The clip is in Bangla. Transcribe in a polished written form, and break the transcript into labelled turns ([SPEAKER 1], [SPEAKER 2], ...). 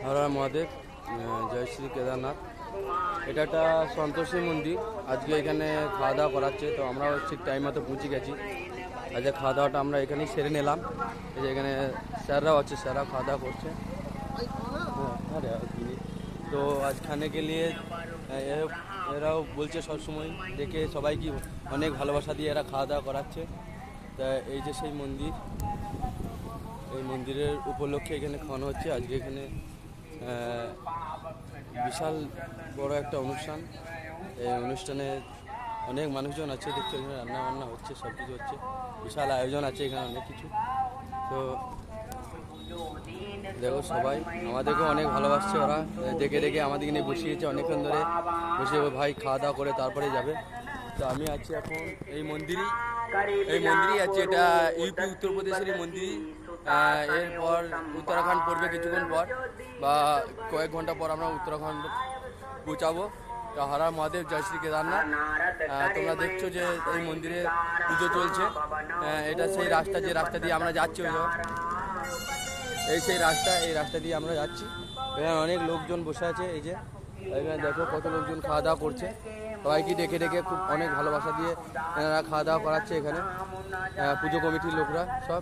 [SPEAKER 1] হর হর মহাদেব। জয় শ্রী কেদারনাথ। এটা একটা সন্তোষী মন্দির। আজকে এখানে খাওয়া দাওয়া করাচ্ছে, তো আমরাও ঠিক টাইম মতো পৌঁছে গেছি। আজকে খাওয়া দাওয়াটা আমরা এখানেই সেরে নিলাম। এই যে এখানে স্যাররাও আছে, স্যাররা খাওয়া দাওয়া করছে। তো আজ খানে কে লিয়ে এরাও বলছে সবসময় দেখে সবাইকে অনেক ভালোবাসা দিয়ে এরা খাওয়া দাওয়া করাচ্ছে। তা এই যে সেই মন্দির, এই মন্দিরের উপলক্ষে এখানে খাওয়ানো হচ্ছে। আজকে এখানে বিশাল বড় একটা অনুষ্ঠান। এই অনুষ্ঠানে অনেক মানুষজন আছে, দেখছো এখানে রান্না বান্না হচ্ছে, সব কিছু হচ্ছে, বিশাল আয়োজন আছে এখানে অনেক কিছু। তো দেখো সবাই আমাদেরকে অনেক ভালোবাসছে, ওরা দেখে দেখে আমাদেরকে নিয়ে বসিয়েছে অনেকক্ষণ ধরে। বসে ভাই খাওয়া দাওয়া করে তারপরে যাবে। তো আমি আছি এখন এই মন্দিরই আছি। এটা ইউপি উত্তরপ্রদেশের এই মন্দিরই। এরপর উত্তরাখণ্ড পড়বে কিছুক্ষণ পর, বা কয়েক ঘন্টা পর আমরা উত্তরাখণ্ড পৌঁছাবো। তো হর হর মহাদেব, জয় শ্রী কেদারনাথ। তোমরা দেখছো যে এই মন্দিরে পুজো চলছে। এটা সেই রাস্তা, যে রাস্তা দিয়ে আমরা যাচ্ছি, এই সেই রাস্তা, এই রাস্তা দিয়ে আমরা যাচ্ছি। এখানে অনেক লোকজন বসে আছে। এই যে এখানে দেখো কত লোকজন খাওয়া দাওয়া করছে। সবাইকে ডেকে ডেকে খুব অনেক ভালোবাসা দিয়ে এনারা খাওয়া দাওয়া করাচ্ছে এখানে, পুজো কমিটির লোকরা সব।